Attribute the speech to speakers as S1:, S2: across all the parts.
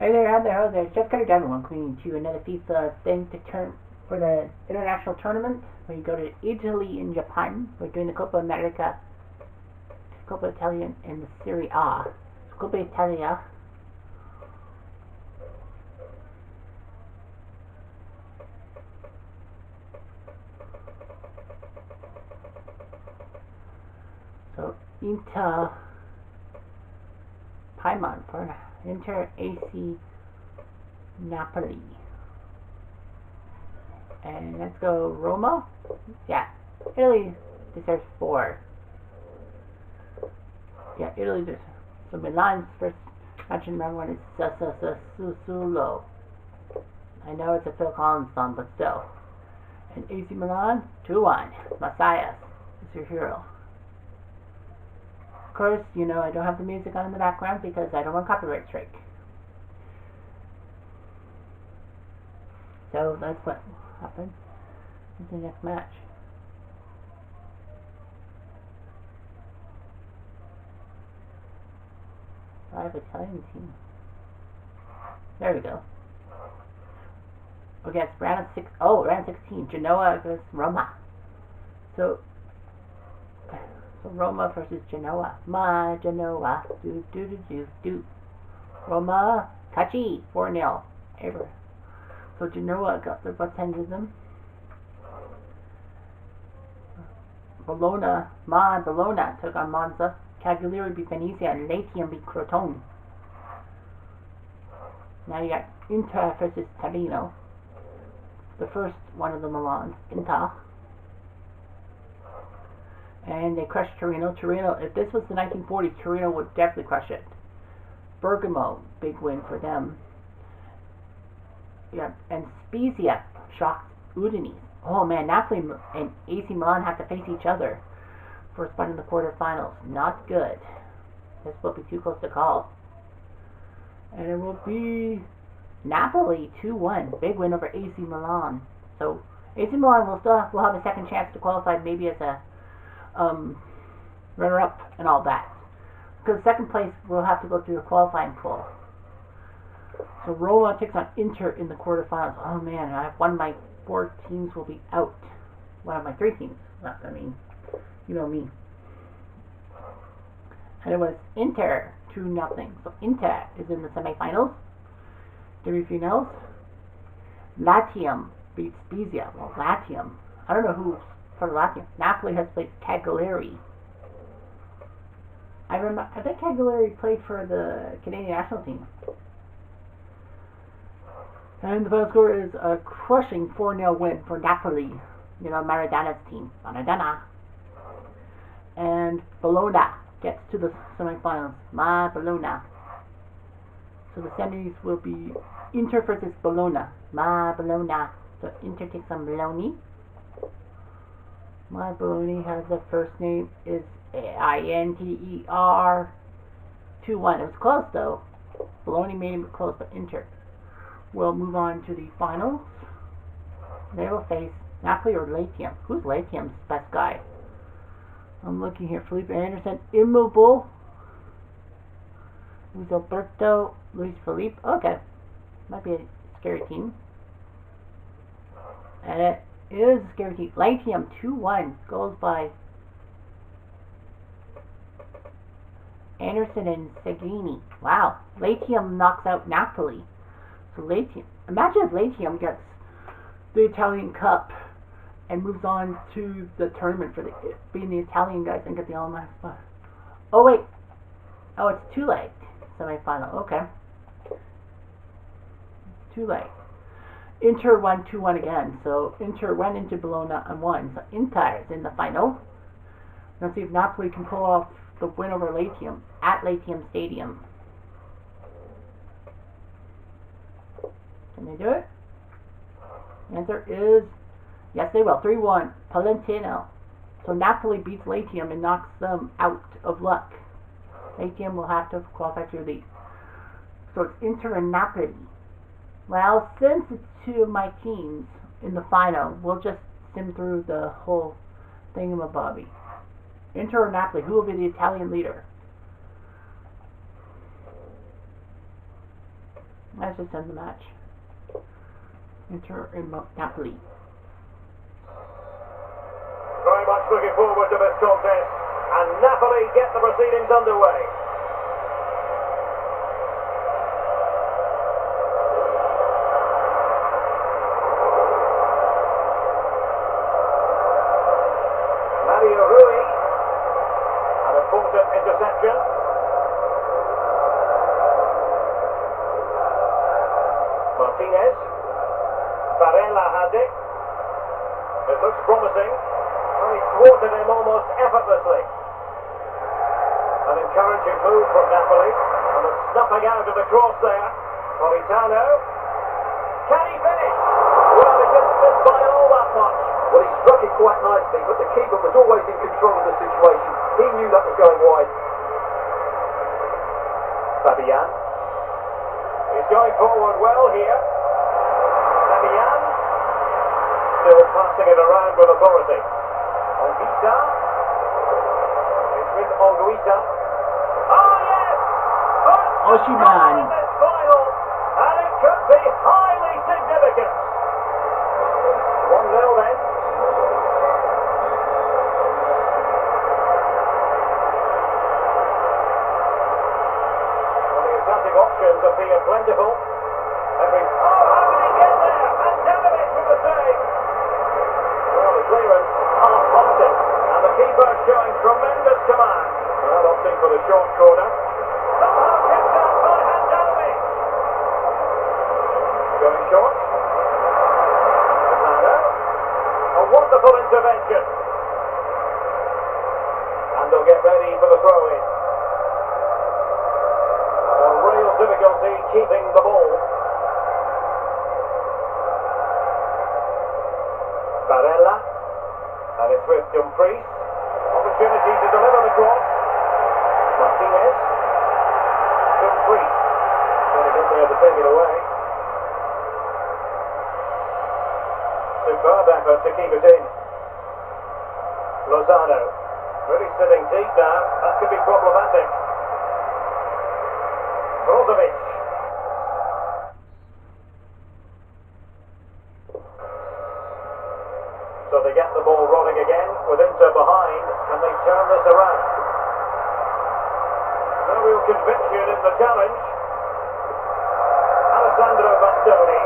S1: Hey there, out there, oh there. Just got done one queen to another FIFA thing to turn for the international tournament where you go to Italy and Japan. We're doing the Coppa America, Coppa Italia, and the Serie A. So Coppa Italia. So Inter Paimon for Inter AC Napoli. And let's go Roma. Yeah, Italy deserves 4. Yeah, Italy deserves. So Milan's first match in round 1 is Sassuolo. I know it's a Phil Collins song, but still. And AC Milan, 2-1. Messias is your hero. Of course, you know I don't have the music on in the background because I don't want copyright strike. So that's what happened in the next match. Live Italian team. There we go. Okay, it's round 6. Oh, round 16. Genoa against Roma. So Roma versus Genoa. My Genoa. Do. Roma. Kachi. 4-0. Ever. So Genoa got their butts handed to them. Bologna took on Monza. Cagliari beat Venezia and Latium beat Crotone. Now you got Inter versus Torino. The first one of the Milans. Inter. And they crushed Torino. If this was the 1940s, Torino would definitely crush it. Bergamo, big win for them. Yeah, and Spezia shocked Udinese. Oh man, Napoli and AC Milan have to face each other for a spot in the quarterfinals. Not good. This will be too close to call. And it will be Napoli 2-1. Big win over AC Milan. So AC Milan will have a second chance to qualify, maybe as a runner-up and all that. Because second place will have to go through a qualifying pool. So Roma takes on Inter in the quarterfinals. Oh man, one of my 4 teams will be out. One of my 3 teams. I mean, you know me. And it was Inter 2-0. So Inter is in the semifinals. Semifinals. Latium beats Spezia. Well, Latium. I don't know who's for Latium. Napoli has played Cagliari. I think Cagliari played for the Canadian national team. And the final score is a crushing 4-0 win for Napoli. You know, Maradona's team. Maradona. And Bologna gets to the semifinals. Bologna. So the semis will be Inter versus Bologna. Bologna. So Inter takes on Bologna. Bologna has the first name is Inter. 2-1. It was close though. Bologna made it close, but Inter will move on to the finals. They will face Napoli or Latium. Who's Latium's best guy? I'm looking here. Felipe Anderson, Immobile. Luis Alberto, Luis Felipe. Okay. Might be a scary team. And it is a scary team. Latium 2-1. Goals by Anderson and Segini. Wow. Latium knocks out Napoli. So Latium. Imagine if Latium gets the Italian Cup and moves on to the tournament for being the Italian guys and get the all-night spot. Oh wait. Oh, it's too late. Semi-final. Okay. Too late. Inter won 2-1 again. So Inter went into Bologna and won. So Inter is in the final. Let's see if Napoli can pull off the win over Latium at Latium Stadium. Can they do it? The answer is yes, they will. 3-1. Palentino. So Napoli beats Latium and knocks them out of luck. Latium will have to qualify through the. So it's Inter and Napoli. Well, since it's 2 of my teams in the final, we'll just sim through the whole thingamabobby. Inter or Napoli, who will be the Italian leader? Let's just end the match. Inter Napoli.
S2: Very much looking forward to this contest, and Napoli get the proceedings underway. Mario Rui, an important interception. Martinez. Barella has it. It looks promising. Well, he's thwarted him almost effortlessly. An encouraging move from Napoli. And the snuffing out of the cross there. Politano. Can he finish? Well, he didn't miss by all that much.
S3: Well, he struck it quite nicely, but the keeper was always in control of the situation. He knew that was going wide.
S2: Fabian. He's going forward well here. Fabian. Still passing it around with authority. Anguissa. It's with Anguissa. Oh yes!
S1: Oshiman.
S2: In this final, and it could be highly significant. 1-0 then. Well, the attacking options appear plentiful. How did he get there? And Danovic with the save. Well, the clearance half-hearted, and the keeper showing tremendous command. Well, opting for the short corner. Somehow kept out by Handanovic. Going short. Lozano. A wonderful intervention. And they'll get ready for the throw-in. Well, real difficulty keeping the ball. Barella, and it's with Dumfries. Opportunity to deliver the cross. Martinez. Dumfries. Getting in there to take it away. Superb effort to keep it in. Lozano. Really sitting deep now. That could be problematic. Brozovic. So they get the ball rolling again with Inter behind. Can they turn this around? No real conviction in the challenge. Alessandro Bastoni.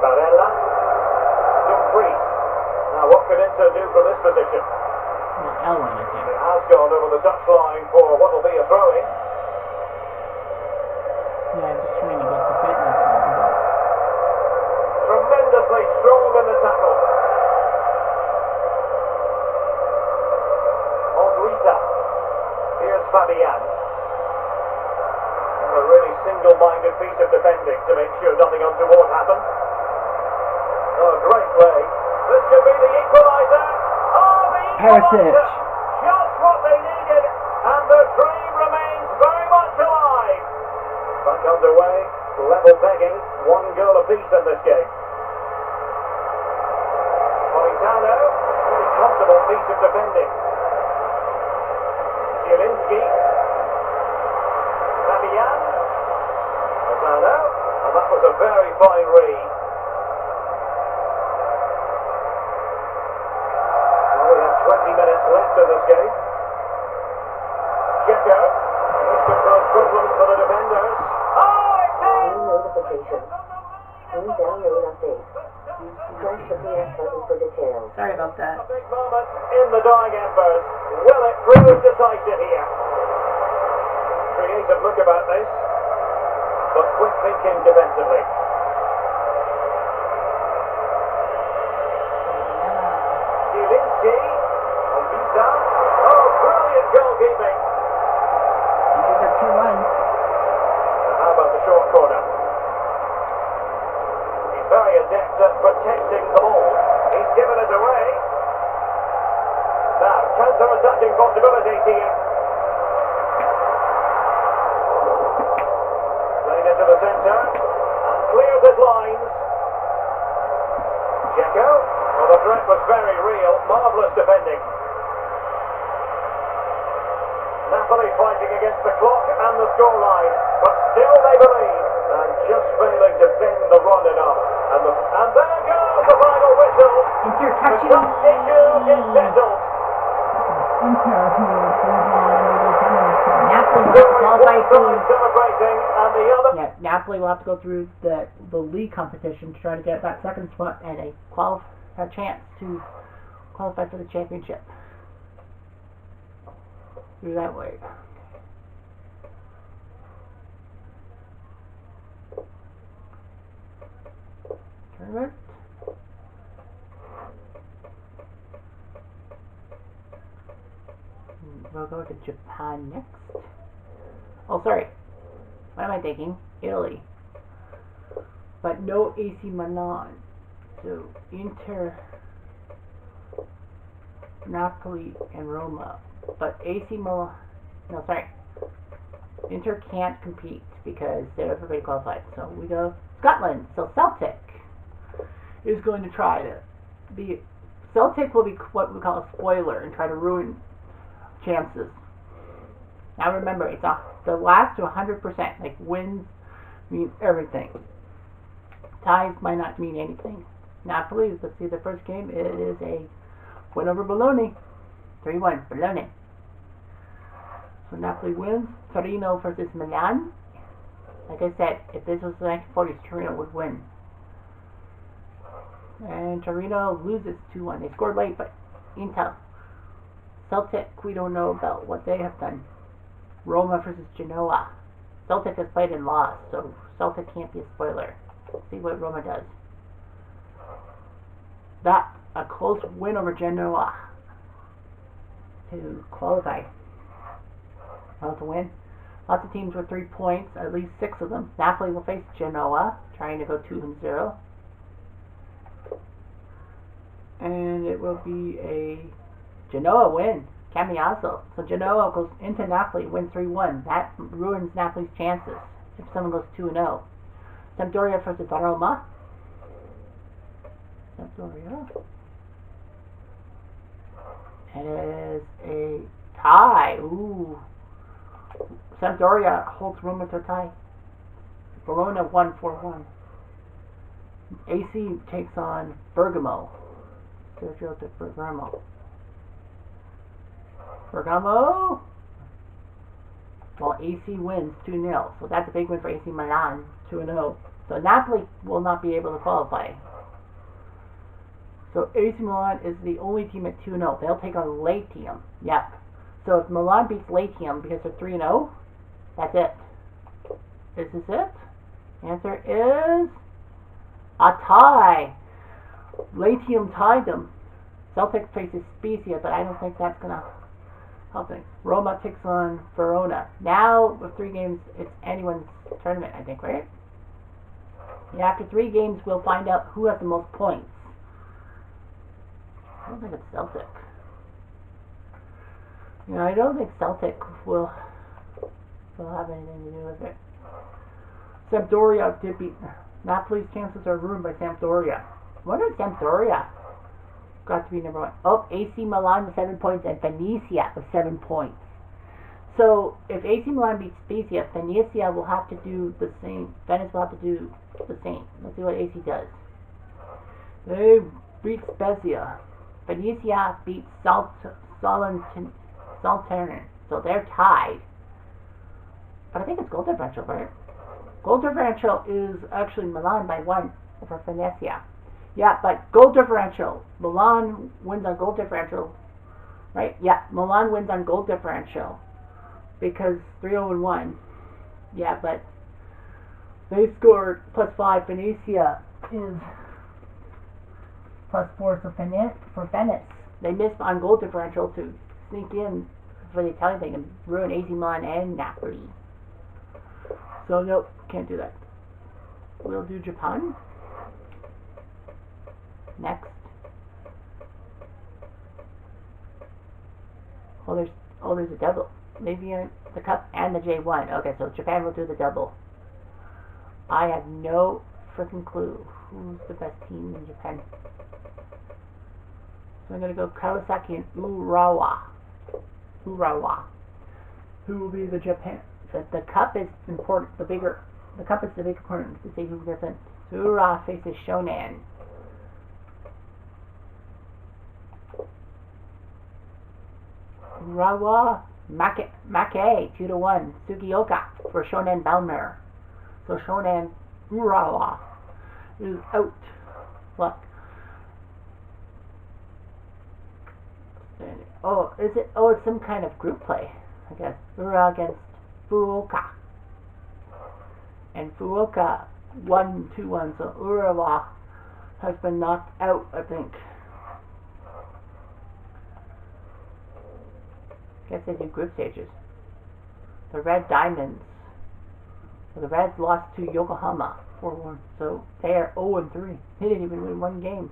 S2: Barella. Dumfries. Now what can Inter do from this position?
S1: Ellen, I think.
S2: It has gone over the touchline for what will be a throw-in.
S1: Yeah, just trying to get the fitness on.
S2: Tremendously strong in the tackle. Anguissa. Here's Fabian. And a really single-minded piece of defending to make sure nothing untoward happened. Oh, great play. This could be the equaliser. Oh, the equaliser. Just what they needed. And the dream remains very much alive. Back underway. Level pegging. 1 goal apiece in this game. Politano. Really comfortable piece of defending. Zielinski. Fabian. Lozano. And that was a very fine read. Well, we have 20 minutes left in this game. Checo. This could cause problems for the defenders. Oh, it's in!
S4: New notification. New download update. Press the PS button for details.
S1: Sorry about that.
S2: A big moment in the dying embers. Will it prove decisive here? Creative look about this, but quick thinking defensively. Zielinski. Anguissa. Oh, brilliant goalkeeping.
S1: You guys have 2-1.
S2: And how about the short corner? He's very adept at protecting the ball. He's given it away. Now, counter-attacking possibilities here. Played into the centre and clears his lines. Checo. Well, the threat was very real. Marvellous defending. Napoli fighting against the clock and the scoreline, but still they believe. issue is settled.
S1: Inter, who goes on to Napoli will have to qualify through.
S2: Celebrating, and the other.
S1: Yeah, Napoli will have to go through the league competition to try to get that second spot and a chance to qualify for the championship. Through that way. Tournament. We'll go to Japan next. Oh, sorry. What am I thinking? Italy. But no AC Milan. So, Inter, Napoli, and Roma. But AC Milan... No, sorry. Inter can't compete because they're everybody qualified. So, we go Scotland. So, Celtic is going to try to be... Celtic will be what we call a spoiler and try to ruin chances. Now remember, it's the last to 100%. Like wins mean everything. Ties might not mean anything. Napoli, let's see the first game. It is a win over Bologna. 3-1, Bologna. So Napoli wins. Torino versus Milan. Like I said, if this was the 1940s, Torino would win. And Torino loses 2-1. They scored late, but Inter. Celtic, we don't know about what they have done. Roma versus Genoa. Celtic has played and lost, so Celtic can't be a spoiler. Let's see what Roma does. That's a close win over Genoa to qualify. Well, to win. Lots of teams with 3 points, at least 6 of them. Napoli will face Genoa, trying to go 2-0. And it will be a Genoa win. Cambiaso. So Genoa goes into Napoli, wins 3-1. That ruins Napoli's chances if someone goes 2-0. Sampdoria versus Roma. Sampdoria. It is a tie. Ooh. Sampdoria holds Roma to a tie. Bologna 1-4-1. AC takes on Bergamo. Sergio de Bergamo. Bergamo. Well, AC wins 2-0. So that's a big win for AC Milan. 2-0. So Napoli will not be able to qualify. So AC Milan is the only team at 2-0. They'll take on Latium. Yep. So if Milan beats Latium because they're 3-0, that's it. Is this it? The answer is a tie. Latium tied them. Celtic faces Spezia, but I don't think that's going to help things. Roma takes on Verona. Now, with 3 games, it's anyone's tournament, I think, right? Yeah, after 3 games, we'll find out who has the most points. I don't think it's Celtic. You know, I don't think Celtic will have anything to do with it. Sampdoria did beat Napoli's chances are ruined by Sampdoria. I wonder if Sampdoria got to be number 1. Oh, AC Milan with 7 points and Venezia with 7 points. So if AC Milan beats Spezia, Venezia will have to do the same. Venice will have to do the same. Let's see what AC does. They beat Spezia. Venezia beats Salernitana. So they're tied. But I think it's goal differential, right? Goal differential is actually Milan by 1 over Venezia. Yeah, but goal differential. Milan wins on goal differential. Right? Yeah, Milan wins on goal differential. Because 3-0-1. Yeah, but they scored +5. Venezia is +4 for Venice. They missed on goal differential to sneak in for the Italian thing and ruin AC Milan and Napoli. So nope, can't do that. We'll do Japan next. Oh, there's a double. Maybe the cup and the J1. Okay, so Japan will do the double. I have no freaking clue who's the best team in Japan. So I'm gonna go Kawasaki and Urawa. Who will be the Japan? The cup is important. The cup is the big important to see who gets in. So Urawa faces Shonan. Urawa Make 2-1. Sugioka for Shonan Bellmare. So Shonan Urawa is out. Look. Oh, is it? Oh, it's some kind of group play, I guess. Urawa against Fukuoka. And Fukuoka won 2-1, so Urawa has been knocked out, I think. Guess they do group stages. The Red Diamonds. So the Reds lost to Yokohama 4-1, so they are 0-3. They didn't even win one game.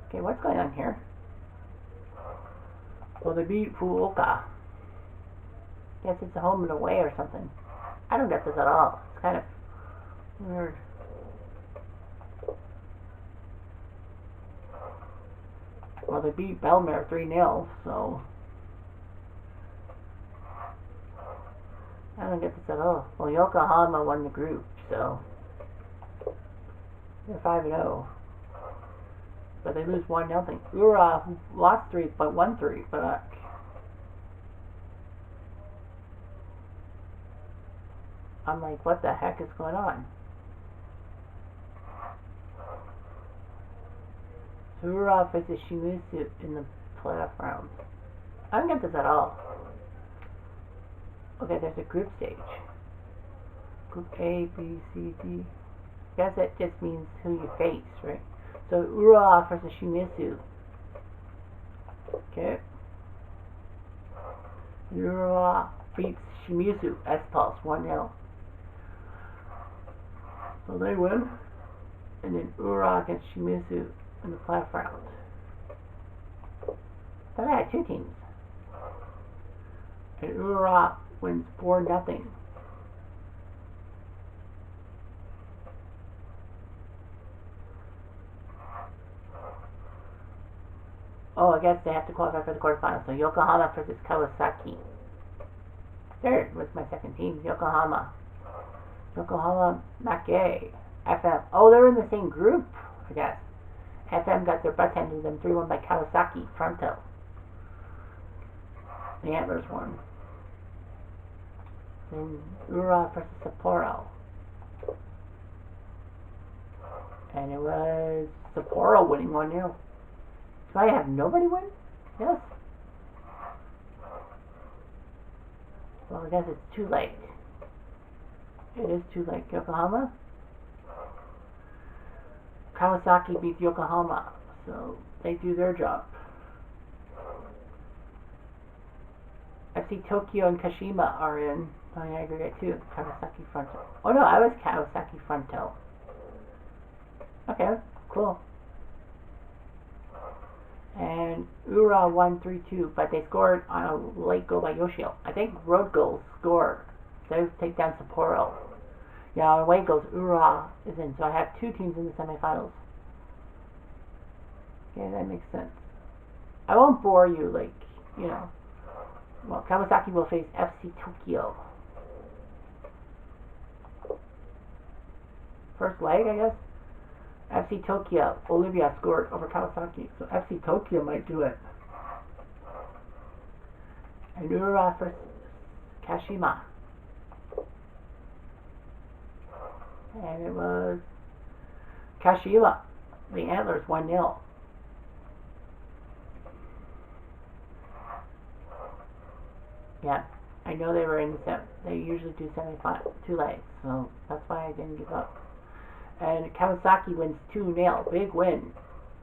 S1: Okay, what's going on here? Well, they beat Fukuoka. Guess it's a home and away or something. I don't get this at all. It's kind of weird. Well, they beat Bellmare 3-0, so I don't get this at all. Well, Yokohama won the group, so they're 5-0. But they lose 1-0. Ura lost 3 but won 3, but I'm like, what the heck is going on? Ura faces Shimizu in the playoff round. I don't get this at all. Okay, there's a group stage. Group A, B, C, D. I guess that just means who you face, right? So Ura versus Shimizu. Okay. Ura beats Shimizu S-Pulse 1-0. So they win. And then Ura against Shimizu in the playoff round. Then I had 2 teams. And Ura wins 4-0. Oh, I guess they have to qualify for the quarterfinals. So Yokohama versus Kawasaki. There was my second team, Yokohama. Yokohama Make FM. Oh, they're in the same group, I guess. FM got their butts handed to them 3-1 by Kawasaki Fronto. The Antlers won. Then Ura versus Sapporo. And it was Sapporo winning 1-0. Do I have nobody win? Yes. Well, I guess it's too late. It is too late. Yokohama? Kawasaki beats Yokohama, so they do their job. FC Tokyo and Kashima are in on aggregate too. Kawasaki Fronto. Oh no, I was Kawasaki Fronto. Okay, cool. And Ura won 3-2, but they scored on a late goal by Yoshio. I think road goals scored. They take down Sapporo. Yeah, on away goals, Ura is in. So I have 2 teams in the semifinals. Okay, that makes sense. I won't bore you, like, you know. Well, Kawasaki will face FC Tokyo. First leg, I guess. FC Tokyo, Olivia scored over Kawasaki, so FC Tokyo might do it. And Ura versus Kashima. And it was Kashima, the Antlers 1-0. Yeah, I know they were in the they usually do semifinals, 2 legs, so that's why I didn't give up. And Kawasaki wins 2-0, big win.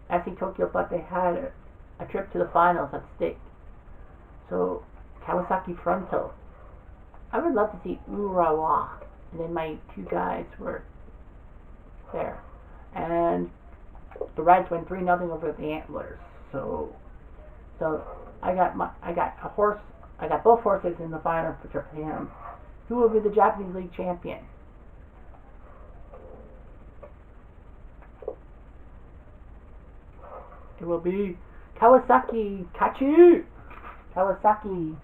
S1: FC Tokyo thought they had a trip to the finals at stake. So Kawasaki Fronto. I would love to see Urawa, and then my 2 guys were there. And the Reds went 3-0 over the Antlers. So I got both horses in the final for Japan. Who will be the Japanese League champion? It will be Kawasaki Kachi. Kawasaki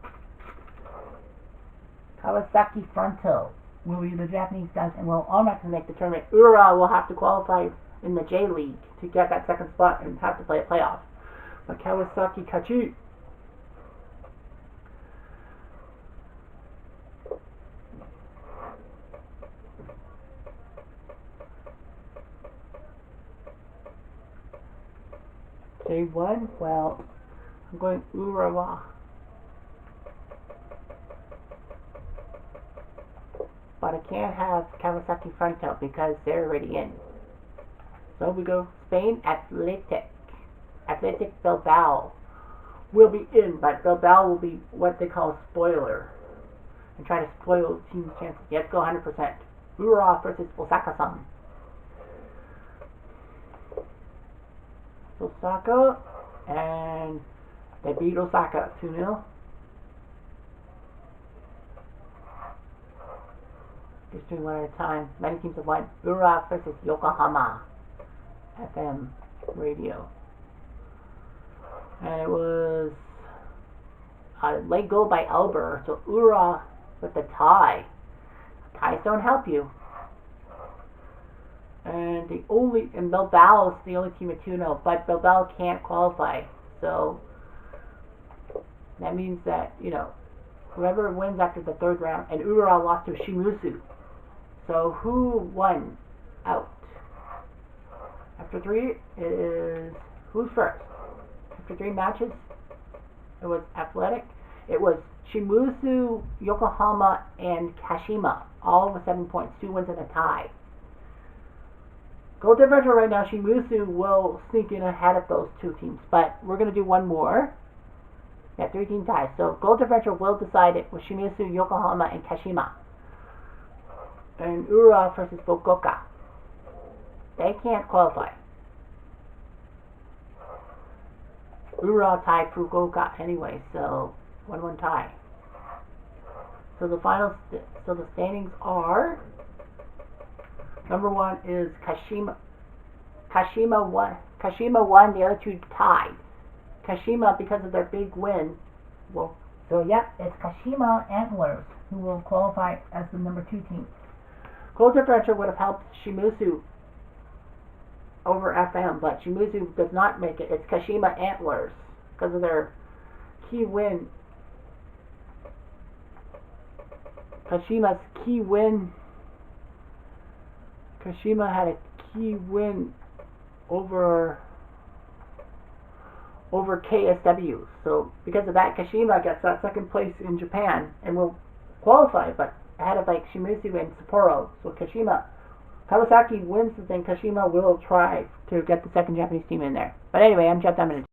S1: Fronto will be the Japanese guys and will automatically make the tournament. Ura will have to qualify in the J League to get that second spot and have to play a playoff. But Kawasaki Kachi. J1, well, I'm going Urawa. But I can't have Kawasaki Fronto because they're already in. So we go Spain, Athletic Bilbao will be in, but Bilbao will be what they call a spoiler and try to spoil the team's chances. You have to go 100%. Urawa versus Osaka-san. Osaka, and they beat Osaka 2-0. Just doing one at a time. Many teams have won. Urawa versus Yokohama FM radio. And it was a late goal by Elber, so Urawa with the tie. Ties don't help you. And Bilbao is the only team at 2-0, but Bilbao can't qualify. So that means that, whoever wins after the third round, and Urawa lost to Shimusu. So who won out? After three, who's first? After 3 matches, it was Athletic. It was Shimusu, Yokohama, and Kashima, all with 7 points, 2 wins and a tie. Goal differential right now, Shimusu will sneak in ahead of those 2 teams, but we're going to do one more. We have 3-team ties, so goal differential will decide it with Shimusu, Yokohama, and Kashima. And Urawa versus Fukuoka. They can't qualify. Urawa tied Fukuoka anyway, so 1-1 tie. So the the standings are: number 1 is Kashima. Kashima won. The other 2 tied. Kashima, because of their big win, it's Kashima Antlers who will qualify as the number 2 team. Goal differential would have helped Shimusu over FM, but Shimusu does not make it. It's Kashima Antlers because of their key win. Kashima's key win. Kashima had a key win over KSW. So because of that, Kashima gets that second place in Japan and will qualify, but ahead of Shimusu and Sapporo. So Kawasaki wins the thing. Kashima will try to get the second Japanese team in there. But anyway, I'm Jeff Diamond.